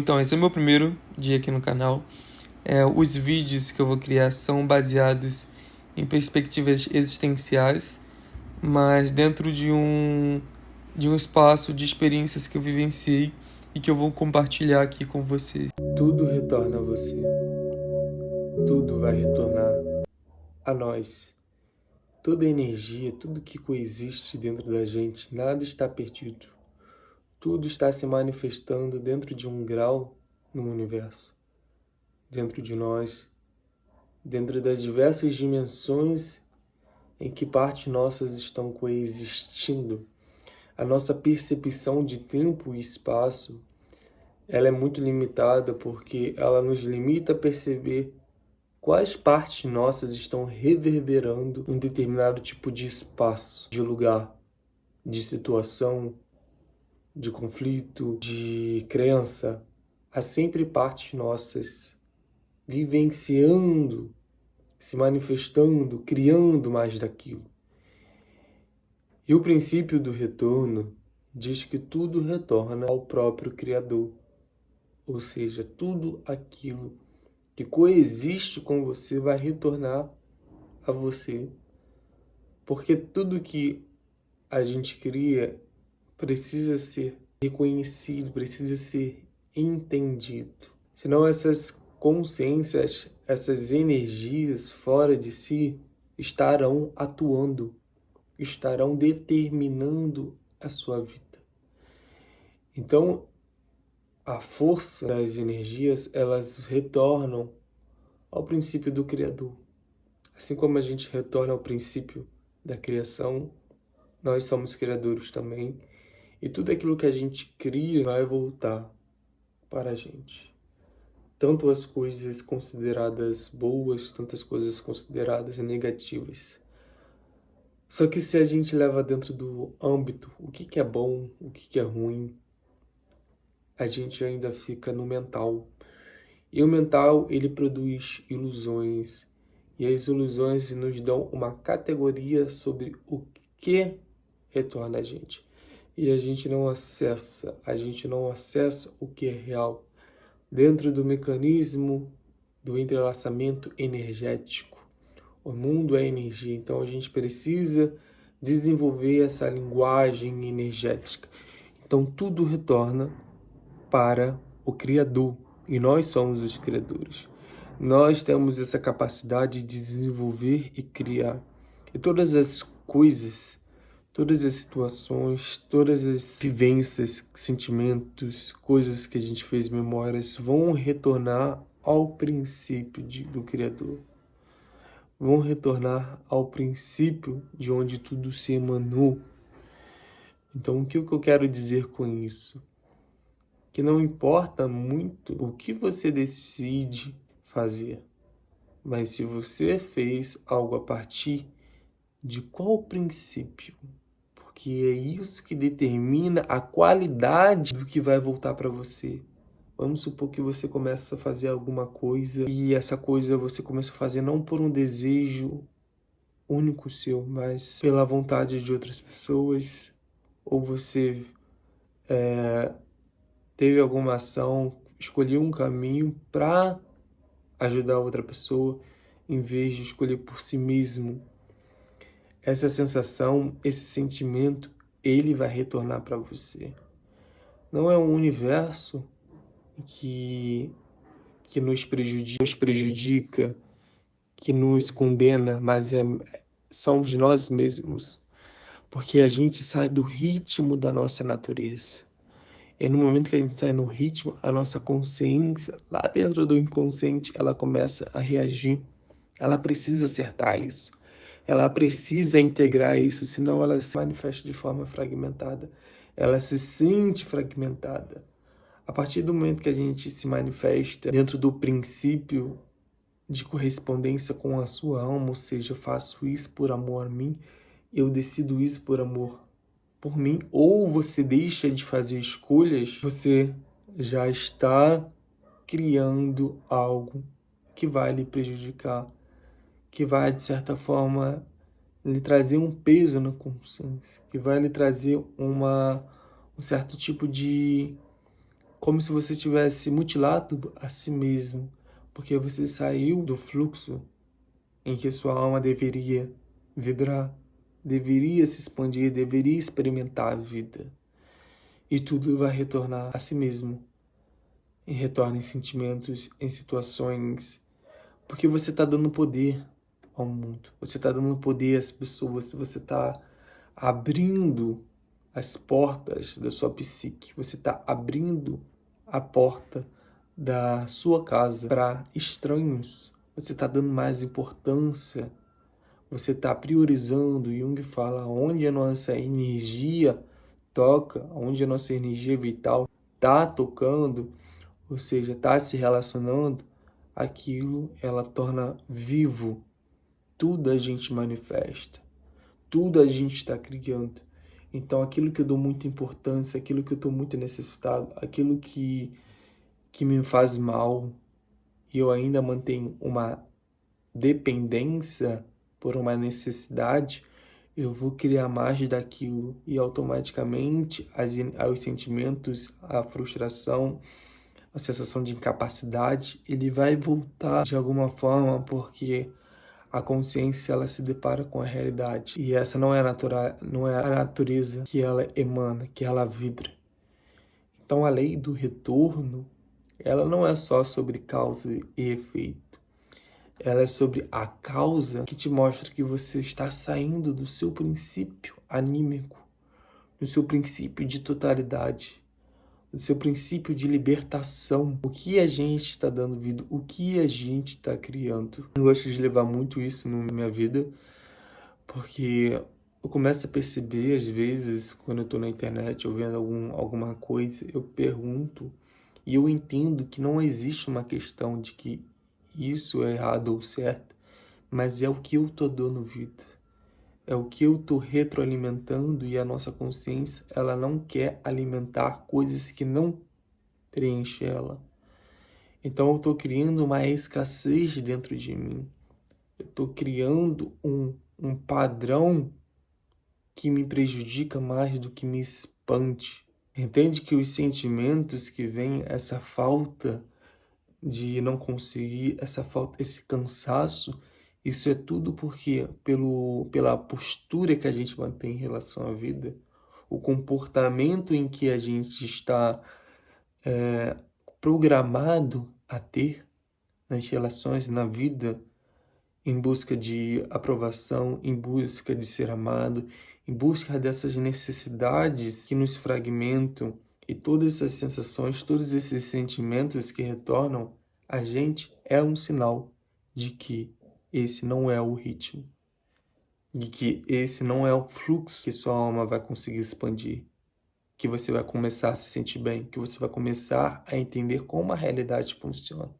Então, esse é o meu primeiro dia aqui no canal. Os vídeos que eu vou criar são baseados em perspectivas existenciais, mas dentro de um espaço de experiências que eu vivenciei e que eu vou compartilhar aqui com vocês. Tudo retorna a você. Tudo vai retornar a nós. Toda energia, tudo que coexiste dentro da gente, nada está perdido. Tudo está se manifestando dentro de um grau no universo, dentro de nós, dentro das diversas dimensões em que partes nossas estão coexistindo. A nossa percepção de tempo e espaço, ela é muito limitada porque ela nos limita a perceber quais partes nossas estão reverberando em determinado tipo de espaço, de lugar, de situação, de conflito, de crença. Há sempre partes nossas vivenciando, se manifestando, criando mais daquilo. E o princípio do retorno diz que tudo retorna ao próprio Criador. Ou seja, tudo aquilo que coexiste com você vai retornar a você. Porque tudo que a gente cria precisa ser reconhecido, precisa ser entendido. Senão essas consciências, essas energias fora de si estarão atuando, estarão determinando a sua vida. Então, a força das energias, elas retornam ao princípio do Criador. Assim como a gente retorna ao princípio da criação, nós somos criadores também. E tudo aquilo que a gente cria vai voltar para a gente. Tanto as coisas consideradas boas, tantas coisas consideradas negativas. Só que se a gente leva dentro do âmbito o que é bom, o que é ruim, a gente ainda fica no mental. E o mental, ele produz ilusões. E as ilusões nos dão uma categoria sobre o que retorna a gente. E a gente não acessa o que é real. Dentro do mecanismo do entrelaçamento energético. O mundo é energia, então a gente precisa desenvolver essa linguagem energética. Então tudo retorna para o Criador, e nós somos os criadores. Nós temos essa capacidade de desenvolver e criar. E todas as coisas, todas as situações, todas as vivências, sentimentos, coisas que a gente fez, memórias, vão retornar ao princípio do Criador. Vão retornar ao princípio de onde tudo se emanou. Então, o que eu quero dizer com isso? Que não importa muito o que você decide fazer, mas se você fez algo a partir de qual princípio? Porque é isso que determina a qualidade do que vai voltar para você. Vamos supor que você começa a fazer alguma coisa e essa coisa você começa a fazer não por um desejo único seu, mas pela vontade de outras pessoas, ou você teve alguma ação, escolheu um caminho para ajudar outra pessoa, em vez de escolher por si mesmo. Essa sensação, esse sentimento, ele vai retornar para você. Não é um universo que nos prejudica, que nos condena, mas somos nós mesmos. Porque a gente sai do ritmo da nossa natureza. E no momento que a gente sai no ritmo, a nossa consciência, lá dentro do inconsciente, ela começa a reagir. Ela precisa acertar isso. Ela precisa integrar isso, senão ela se manifesta de forma fragmentada. Ela se sente fragmentada. A partir do momento que a gente se manifesta dentro do princípio de correspondência com a sua alma, ou seja, eu faço isso por amor a mim, eu decido isso por amor por mim, ou você deixa de fazer escolhas, você já está criando algo que vai lhe prejudicar, que vai, de certa forma, lhe trazer um peso na consciência, que vai lhe trazer um certo tipo de como se você tivesse mutilado a si mesmo, porque você saiu do fluxo em que sua alma deveria vibrar, deveria se expandir, deveria experimentar a vida. E tudo vai retornar a si mesmo. E retorna em sentimentos, em situações, porque você está dando poder ao mundo. Você está dando poder às pessoas, você está abrindo as portas da sua psique, você está abrindo a porta da sua casa para estranhos. Você está dando mais importância, você está priorizando. Jung fala onde a nossa energia toca, onde a nossa energia vital está tocando, ou seja, está se relacionando, aquilo ela torna vivo. Tudo a gente manifesta, tudo a gente está criando. Então, aquilo que eu dou muita importância, aquilo que eu estou muito necessitado, aquilo que me faz mal, e eu ainda mantenho uma dependência por uma necessidade, eu vou criar mais daquilo e automaticamente os sentimentos, a frustração, a sensação de incapacidade, ele vai voltar de alguma forma, porque a consciência ela se depara com a realidade e essa não é não é a natureza que ela emana, que ela vibra. Então a lei do retorno, ela não é só sobre causa e efeito. Ela é sobre a causa que te mostra que você está saindo do seu princípio anímico, do seu princípio de totalidade, do seu princípio de libertação. O que a gente está dando vida, o que a gente está criando. Eu gosto de levar muito isso na minha vida, porque eu começo a perceber, às vezes, quando eu estou na internet ou vendo alguma coisa, eu pergunto e eu entendo que não existe uma questão de que isso é errado ou certo, mas é o que eu estou dando vida. É o que eu estou retroalimentando, e a nossa consciência, ela não quer alimentar coisas que não preenchem ela. Então eu estou criando uma escassez dentro de mim. Eu estou criando um padrão que me prejudica mais do que me expande. Entende que os sentimentos que vêm, essa falta de não conseguir, essa falta, esse cansaço, isso é tudo porque pela postura que a gente mantém em relação à vida, o comportamento em que a gente está programado a ter nas relações, na vida, em busca de aprovação, em busca de ser amado, em busca dessas necessidades que nos fragmentam, e todas essas sensações, todos esses sentimentos que retornam a gente é um sinal de que esse não é o ritmo, de que esse não é o fluxo que sua alma vai conseguir expandir, que você vai começar a se sentir bem, que você vai começar a entender como a realidade funciona.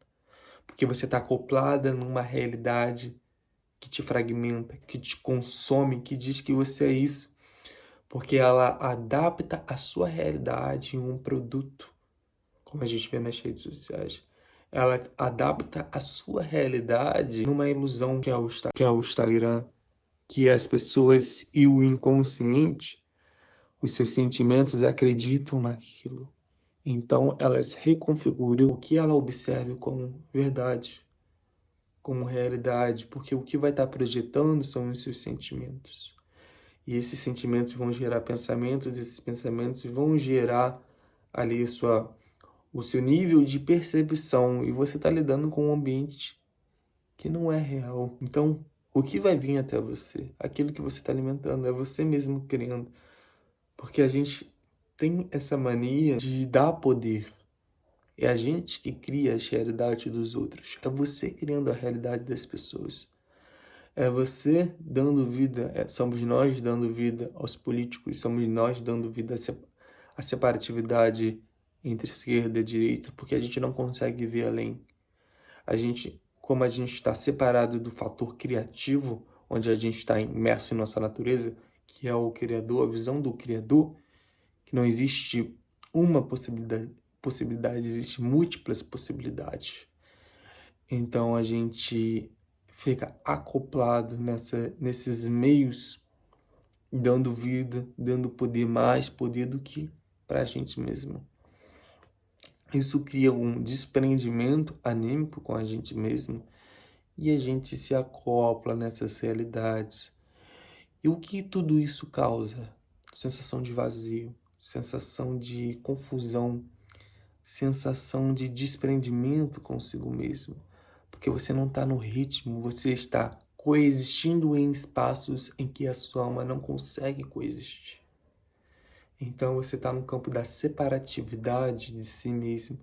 Porque você está acoplada numa realidade que te fragmenta, que te consome, que diz que você é isso, porque ela adapta a sua realidade em um produto, como a gente vê nas redes sociais. Ela adapta a sua realidade numa ilusão que é o Instagram, que as pessoas e o inconsciente, os seus sentimentos acreditam naquilo. Então elas reconfiguram o que ela observa como verdade, como realidade, porque o que vai estar projetando são os seus sentimentos. E esses sentimentos vão gerar pensamentos, esses pensamentos vão gerar ali o seu nível de percepção, e você está lidando com um ambiente que não é real. Então, o que vai vir até você? Aquilo que você está alimentando, é você mesmo criando. Porque a gente tem essa mania de dar poder. É a gente que cria as realidades dos outros. É você criando a realidade das pessoas. É você dando vida, somos nós dando vida aos políticos, somos nós dando vida à separatividade entre esquerda e direita, porque a gente não consegue ver além. Como a gente está separado do fator criativo, onde a gente está imerso em nossa natureza, que é o Criador, a visão do Criador, que não existe uma possibilidade, existe múltiplas possibilidades. Então a gente fica acoplado nesses meios, dando vida, dando poder, mais poder do que para a gente mesmo. Isso cria um desprendimento anímico com a gente mesmo e a gente se acopla nessas realidades. E o que tudo isso causa? Sensação de vazio, sensação de confusão, sensação de desprendimento consigo mesmo. Porque você não está no ritmo, você está coexistindo em espaços em que a sua alma não consegue coexistir. Então você está no campo da separatividade de si mesmo.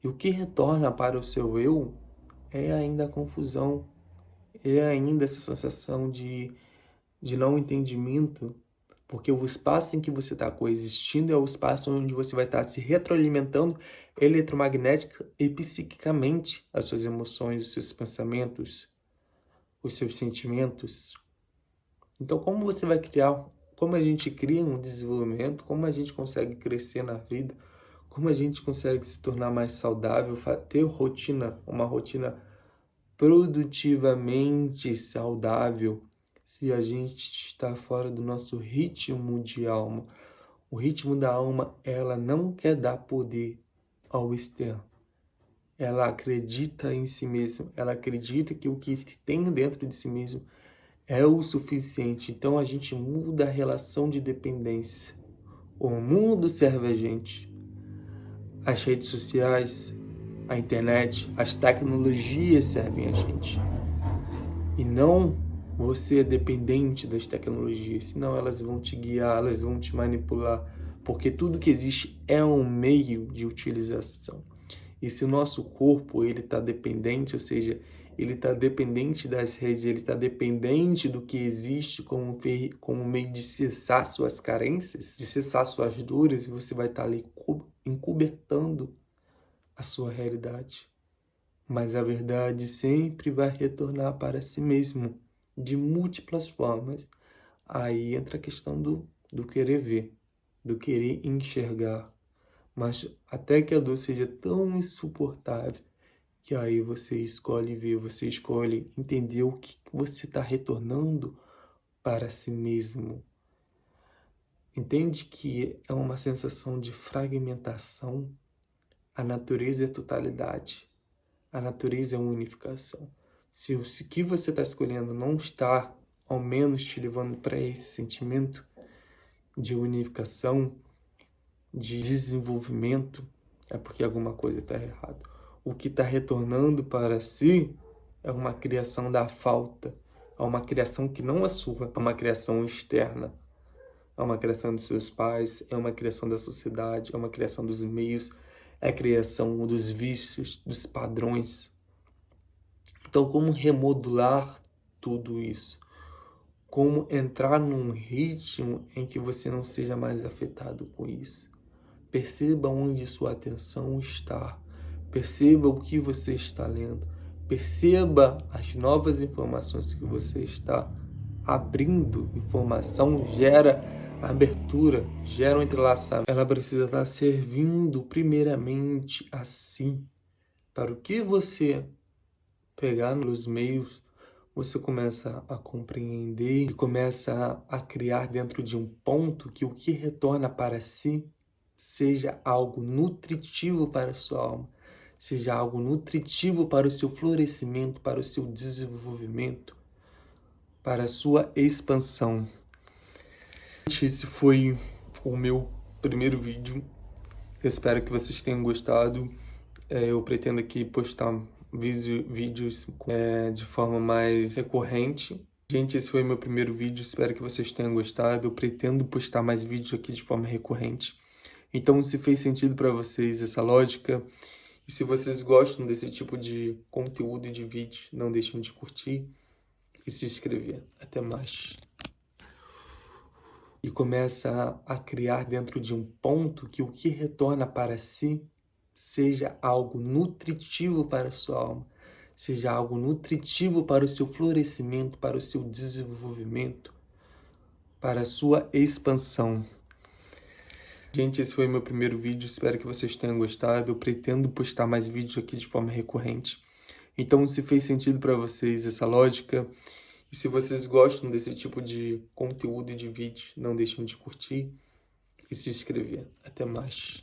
E o que retorna para o seu eu é ainda a confusão, é ainda essa sensação de não entendimento, porque o espaço em que você está coexistindo é o espaço onde você vai estar se retroalimentando eletromagnética e psiquicamente as suas emoções, os seus pensamentos, os seus sentimentos. Então, como a gente cria um desenvolvimento, como a gente consegue crescer na vida, como a gente consegue se tornar mais saudável, ter uma rotina produtivamente saudável, se a gente está fora do nosso ritmo de alma. O ritmo da alma, ela não quer dar poder ao externo. Ela acredita em si mesma, ela acredita que o que tem dentro de si mesmo é o suficiente. Então a gente muda a relação de dependência. O mundo serve a gente. As redes sociais, a internet, as tecnologias servem a gente. E não você é dependente das tecnologias, senão elas vão te guiar, elas vão te manipular, porque tudo que existe é um meio de utilização. E se o nosso corpo ele está dependente, ou seja, ele está dependente das redes, ele está dependente do que existe como meio de cessar suas carências, de cessar suas dores, você vai estar ali encobertando a sua realidade. Mas a verdade sempre vai retornar para si mesmo, de múltiplas formas. Aí entra a questão do querer ver, do querer enxergar. Mas até que a dor seja tão insuportável, que aí você escolhe ver, você escolhe entender o que você está retornando para si mesmo. Entende que é uma sensação de fragmentação? A natureza é totalidade. A natureza é unificação. Se o que você está escolhendo não está, ao menos, te levando para esse sentimento de unificação, de desenvolvimento, é porque alguma coisa está errada. O que está retornando para si é uma criação da falta, é uma criação que não é sua, é uma criação externa. É uma criação dos seus pais, é uma criação da sociedade, é uma criação dos meios, é a criação dos vícios, dos padrões. Então, como remodular tudo isso? Como entrar num ritmo em que você não seja mais afetado com isso? Perceba onde sua atenção está. Perceba o que você está lendo. Perceba as novas informações que você está abrindo. Informação gera abertura, gera um entrelaçamento. Ela precisa estar servindo primeiramente a si. Para o que você pegar nos meios, você começa a compreender e começa a criar dentro de um ponto que o que retorna para si seja algo nutritivo para a sua alma, seja algo nutritivo para o seu florescimento, para o seu desenvolvimento, para a sua expansão. Esse foi o meu primeiro vídeo. Eu espero que vocês tenham gostado. Eu pretendo aqui postar vídeos de forma mais recorrente. Gente, esse foi meu primeiro vídeo, espero que vocês tenham gostado. Eu pretendo postar mais vídeos aqui de forma recorrente. Então, se fez sentido para vocês essa lógica, e se vocês gostam desse tipo de conteúdo e de vídeo, não deixem de curtir e se inscrever. Até mais. E começa a criar dentro de um ponto que o que retorna para si seja algo nutritivo para a sua alma, seja algo nutritivo para o seu florescimento, para o seu desenvolvimento, para a sua expansão. Gente, esse foi meu primeiro vídeo, espero que vocês tenham gostado. Eu pretendo postar mais vídeos aqui de forma recorrente. Então, se fez sentido para vocês essa lógica, e se vocês gostam desse tipo de conteúdo e de vídeo, não deixem de curtir e se inscrever. Até mais.